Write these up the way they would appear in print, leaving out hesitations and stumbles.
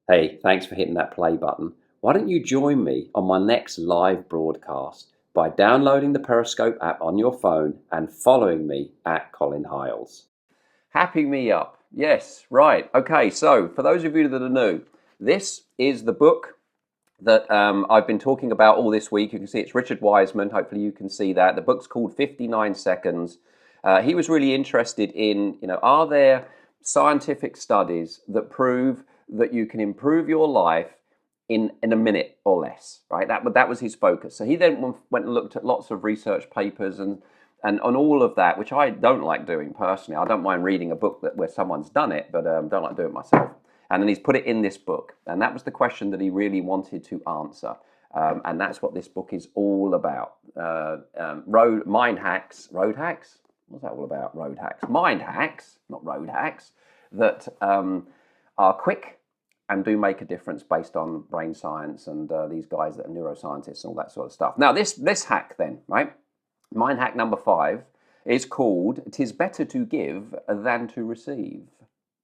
Hey, thanks for hitting that play button. Why don't you join me on my next live broadcast by downloading the Periscope app on your phone and following me at Colin Hiles? Happy me up. Yes, right. Okay, so for those of you that are new, this is the book that I've been talking about all this week. You can see it's Richard Wiseman. Hopefully you can see that. The book's called 59 Seconds. He was really interested in, are there scientific studies that prove that you can improve your life in a minute or less, right? That was his focus. So he then went and looked at lots of research papers and on all of that, which I don't like doing personally. I don't mind reading a book where someone's done it, but don't like doing it myself. And then he's put it in this book. And that was the question that he really wanted to answer. And that's what this book is all about. Road hacks. What's that all about? Road hacks. Mind hacks, not road hacks, that are quick and do make a difference based on brain science and these guys that are neuroscientists and all that sort of stuff. Now, this hack then, right? Mind hack number 5 is called, "'Tis better to give than to receive."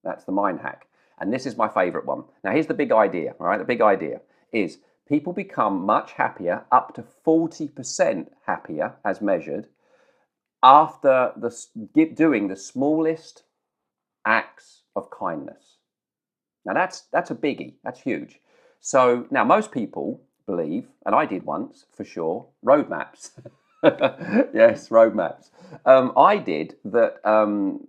That's the mind hack. And this is my favorite one. Now, here's the big idea, all right? The big idea is people become much happier, up to 40% happier as measured, after doing the smallest acts of kindness. Now, that's a biggie. That's huge. So now most people believe, and I did once for sure, roadmaps. Yes, roadmaps. I did that.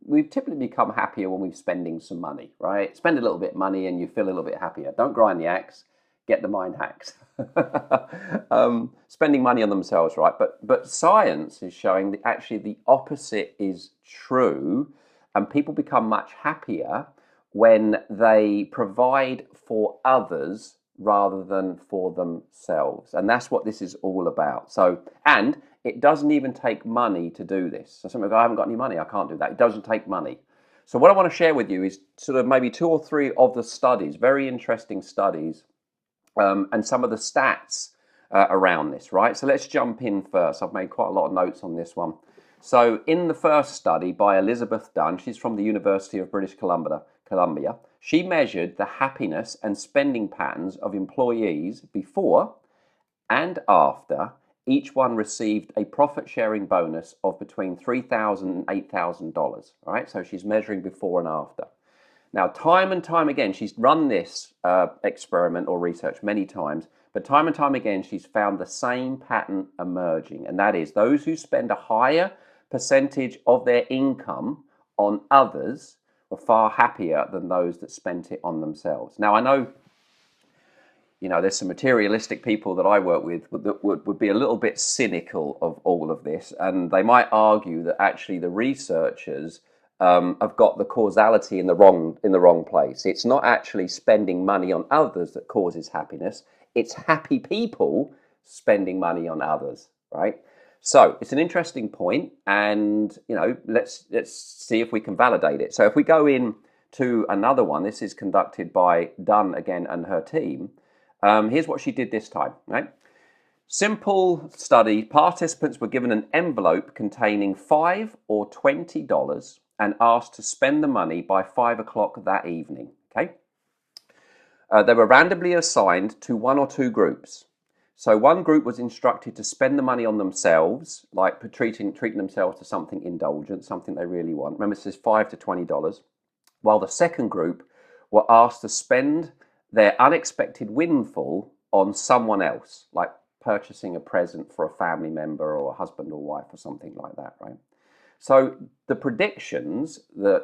We typically become happier when we're spending some money, right? Spend a little bit of money and you feel a little bit happier. Don't grind the axe. Get the mind hacks. Spending money on themselves, right? But science is showing that actually the opposite is true, and people become much happier when they provide for others rather than for themselves. And that's what this is all about. So, and it doesn't even take money to do this. So somebody goes, "I haven't got any money, I can't do that." It doesn't take money. So what I want to share with you is sort of maybe 2 or 3 of the studies, very interesting studies, and some of the stats around this, right? So let's jump in first. I've made quite a lot of notes on this one. So in the first study by Elizabeth Dunn, she's from the University of British Columbia, she measured the happiness and spending patterns of employees before and after each one received a profit-sharing bonus of between $3,000 and $8,000, right? So she's measuring before and after. Now, time and time again, she's run this experiment or research many times, but time and time again, she's found the same pattern emerging, and that is those who spend a higher percentage of their income on others were far happier than those that spent it on themselves. Now, I know, there's some materialistic people that I work with that would be a little bit cynical of all of this, and they might argue that actually the researchers have got the causality in the wrong place. It's not actually spending money on others that causes happiness. It's happy people spending money on others, right? So it's an interesting point, and let's see if we can validate it. So if we go in to another one, this is conducted by Dunn again and her team. Here's what she did this time, right? Simple study. Participants were given an envelope containing $5 or $20 and asked to spend the money by 5 o'clock that evening. Okay. They were randomly assigned to 1 or 2 groups. So one group was instructed to spend the money on themselves, like treating themselves to something indulgent, something they really want. Remember, this is $5 to $20. While the second group were asked to spend their unexpected windfall on someone else, like purchasing a present for a family member or a husband or wife or something like that, right? So the predictions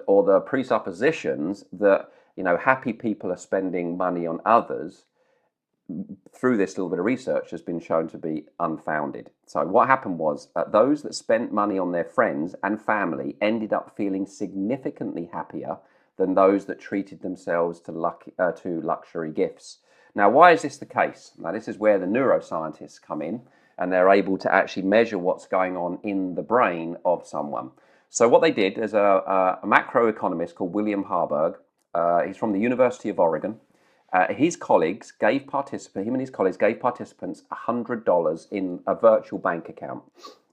or the presuppositions that, happy people are spending money on others through this little bit of research has been shown to be unfounded. So what happened was those that spent money on their friends and family ended up feeling significantly happier than those that treated themselves to luxury gifts. Now, why is this the case? Now, this is where the neuroscientists come in, and they're able to actually measure what's going on in the brain of someone. So what they did is a macroeconomist called William Harburg. He's from the University of Oregon. Him and his colleagues gave participants $100 in a virtual bank account.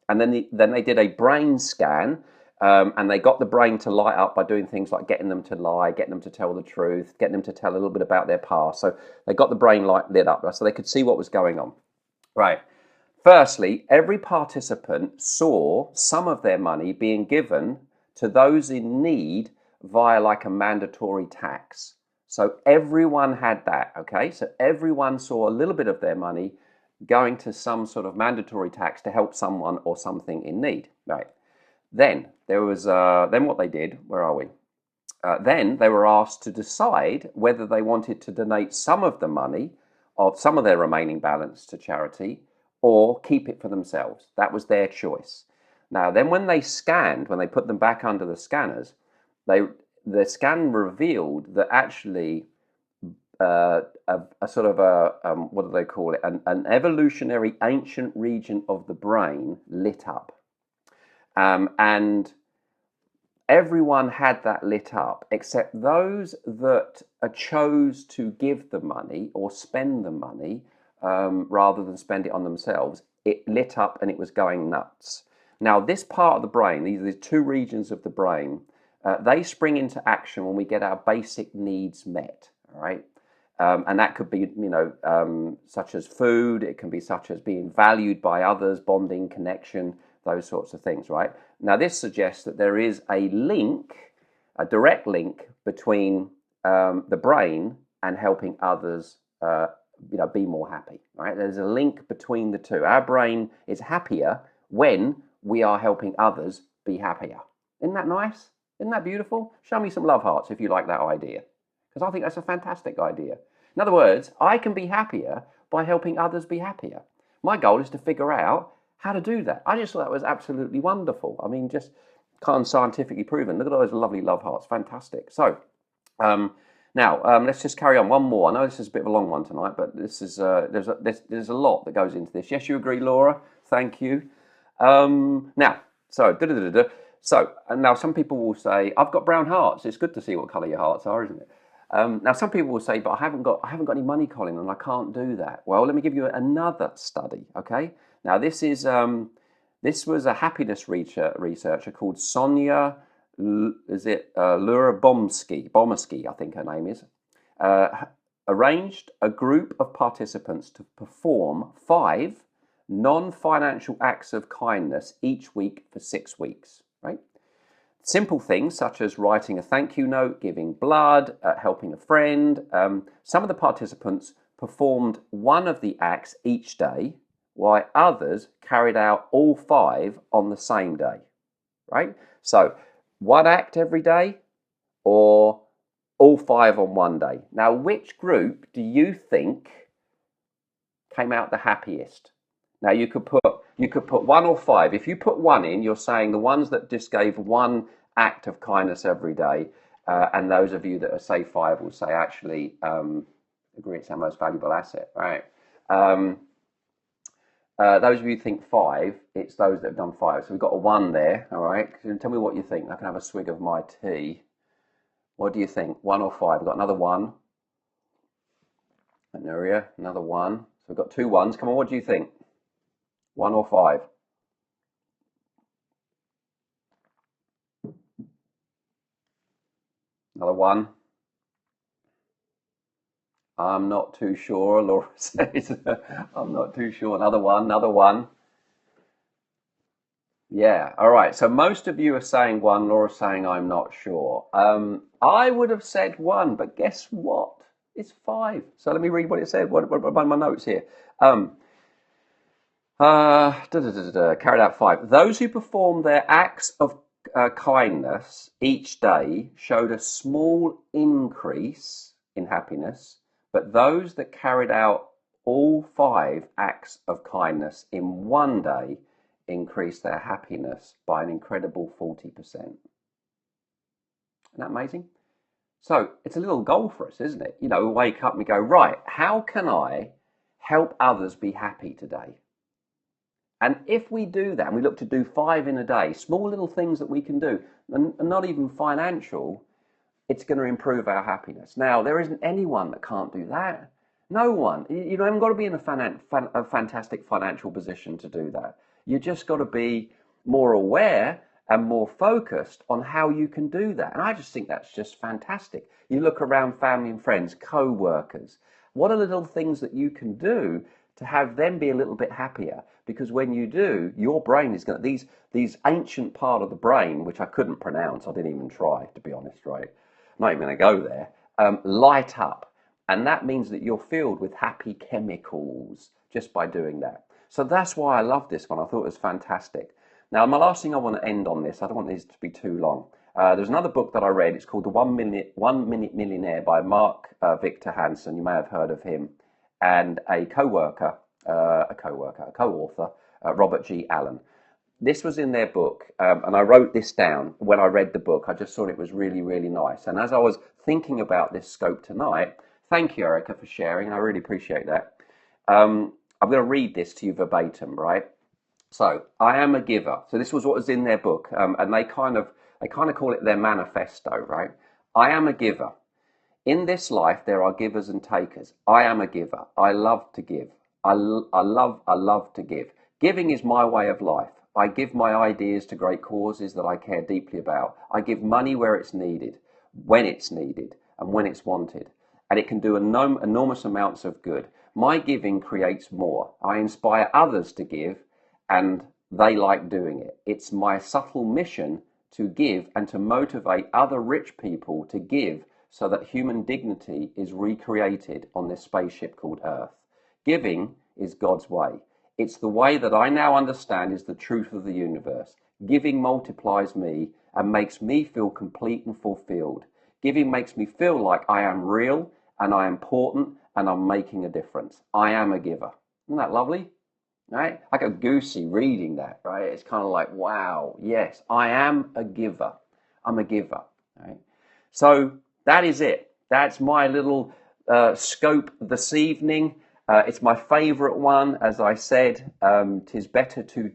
And then they did a brain scan And they got the brain to light up by doing things like getting them to lie, getting them to tell the truth, getting them to tell a little bit about their past. So they got the brain lit up so they could see what was going on. Right. Firstly, every participant saw some of their money being given to those in need via like a mandatory tax. So everyone had that, okay? So everyone saw a little bit of their money going to some sort of mandatory tax to help someone or something in need, right? Then there was, then what they did, where are we? Then they were asked to decide whether they wanted to donate some of the money of some of their remaining balance to charity or keep it for themselves. That was their choice. Now, then when they scanned, when they put them back under the scanners, the scan revealed that actually a sort of what do they call it? An evolutionary ancient region of the brain lit up. And everyone had that lit up except those that chose to give the money or spend the money rather than spend it on themselves. It lit up and it was going nuts. Now, this part of the brain, these two regions of the brain, they spring into action when we get our basic needs met, all right? And that could be, such as food. It can be such as being valued by others, bonding, connection, those sorts of things, right? Now, this suggests that there is a link, a direct link between the brain and helping others, be more happy, right? There's a link between the two. Our brain is happier when we are helping others be happier. Isn't that nice? Isn't that beautiful? Show me some love hearts if you like that idea, because I think that's a fantastic idea. In other words, I can be happier by helping others be happier. My goal is to figure out how to do that. I just thought that was absolutely wonderful. I mean, just kind of scientifically proven. Look at those lovely love hearts. Fantastic. So now let's just carry on. One more. I know this is a bit of a long one tonight, but this is there's a lot that goes into this. Yes, you agree, Laura? Thank you. Now, and now some people will say, I've got brown hearts. It's good to see what colour your hearts are, isn't it? Now, some people will say, but I haven't got any money, Colin, and I can't do that. Well, let me give you another study, okay? Now, this was a happiness researcher called Sonia, Bomsky, I think her name is, arranged a group of participants to perform 5 non-financial acts of kindness each week for 6 weeks, right? Simple things such as writing a thank you note, giving blood, helping a friend. Some of the participants performed one of the acts each day, while others carried out all 5 on the same day, right? So, one act every day or all 5 on one day. Now, which group do you think came out the happiest? Now, you could put 1 or 5. If you put 1 in, you're saying the ones that just gave 1 act of kindness every day, and those of you that are say 5 will say actually agree it's our most valuable asset, right? Those of you who think 5, it's those that have done 5. So we've got a 1 there, all right? Tell me what you think. I can have a swig of my tea. What do you think? 1 or 5? We've got another 1. And there we are, another 1. So we've got 2 1s. Come on, what do you think? 1 or 5? Another 1. I'm not too sure, Laura says. I'm not too sure. Another 1, another 1. Yeah, all right. So most of you are saying 1. Laura's saying I'm not sure. I would have said 1, but guess what? It's 5. So let me read what it said. What about my notes here? Carried out 5. Those who performed their acts of kindness each day showed a small increase in happiness, but those that carried out all 5 acts of kindness in one day increased their happiness by an incredible 40%. Isn't that amazing? So it's a little goal for us, isn't it? We wake up and we go, right, how can I help others be happy today? And if we do that, and we look to do 5 in a day, small little things that we can do, and not even financial, it's going to improve our happiness. Now, there isn't anyone that can't do that. No one. You haven't got to be in a fantastic financial position to do that. You just got to be more aware and more focused on how you can do that. And I just think that's just fantastic. You look around family and friends, co-workers, what are the little things that you can do to have them be a little bit happier? Because when you do, your brain is going to, these ancient part of the brain, which I couldn't pronounce, I didn't even try, to be honest, right? I'm not even going to go there, light up. And that means that you're filled with happy chemicals just by doing that. So that's why I love this one. I thought it was fantastic. Now, my last thing I want to end on this, I don't want these to be too long. There's another book that I read. It's called The 1 Minute Millionaire by Mark Victor Hansen. You may have heard of him. And a co-author, Robert G. Allen. This was in their book, and I wrote this down when I read the book. I just thought it was really, really nice. And as I was thinking about this scope tonight, thank you, Erica, for sharing. I really appreciate that. I'm going to read this to you verbatim, right? So, I am a giver. So this was what was in their book, and they kind of call it their manifesto, right? I am a giver. In this life, there are givers and takers. I am a giver. I love to give. I love to give. Giving is my way of life. I give my ideas to great causes that I care deeply about. I give money where it's needed, when it's needed, and when it's wanted. And it can do enormous amounts of good. My giving creates more. I inspire others to give, and they like doing it. It's my subtle mission to give and to motivate other rich people to give so that human dignity is recreated on this spaceship called Earth. Giving is God's way. It's the way that I now understand is the truth of the universe. Giving multiplies me and makes me feel complete and fulfilled. Giving makes me feel like I am real and I am important and I'm making a difference. I am a giver. Isn't that lovely? Right? I go goosey reading that, right? It's kind of like, wow, yes, I am a giver. I'm a giver, right? So that is it. That's my little scope this evening. It's my favorite one. As I said, 'tis better to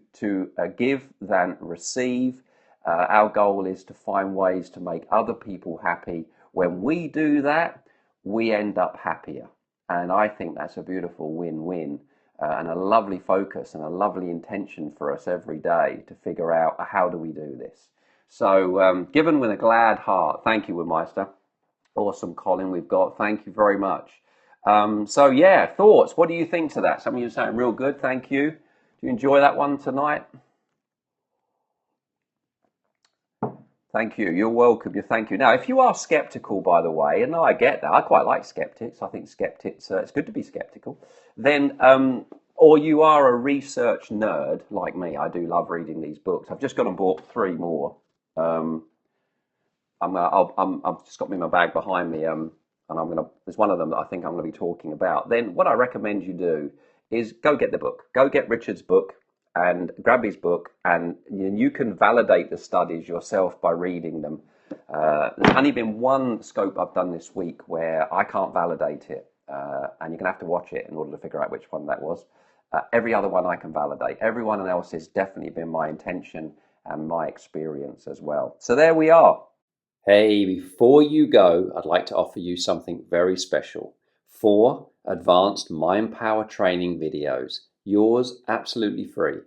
give than receive. Our goal is to find ways to make other people happy. When we do that, we end up happier. And I think that's a beautiful win-win and a lovely focus and a lovely intention for us every day to figure out how do we do this. So given with a glad heart. Thank you, Woodmeister. Awesome, Colin, we've got. Thank you very much. So yeah, thoughts. What do you think to that? Some of you are saying real good. Thank you. Do you enjoy that one tonight? Thank you. You're welcome. Thank you. Now, if you are skeptical, by the way, and I get that, I quite like skeptics. I think skeptics, it's good to be skeptical. Then, or you are a research nerd like me. I do love reading these books. I've just gone and bought 3 more. I've just got them in my bag behind me. And there's one of them that I think I'm going to be talking about. Then what I recommend you do is go get the book. Go get Richard's book and grab his book, and you can validate the studies yourself by reading them. There's only been one scope I've done this week where I can't validate it, and you're going to have to watch it in order to figure out which one that was. Every other one I can validate. Everyone else has definitely been my intention and my experience as well. So there we are. Hey, before you go, I'd like to offer you something very special. 4 advanced mind power training videos, yours absolutely free.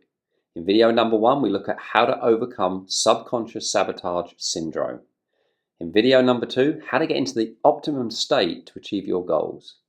In video number 1, we look at how to overcome subconscious sabotage syndrome. In video number 2, how to get into the optimum state to achieve your goals.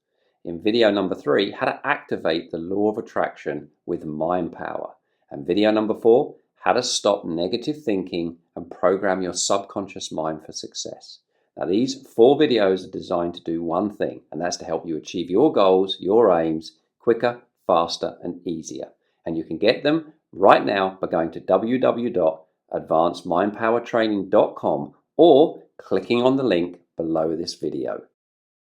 In video number 3, how to activate the law of attraction with mind power. And video number 4, how to stop negative thinking and program your subconscious mind for success. Now, these 4 videos are designed to do one thing, and that's to help you achieve your goals, your aims, quicker, faster, and easier. And you can get them right now by going to www.advancedmindpowertraining.com or clicking on the link below this video.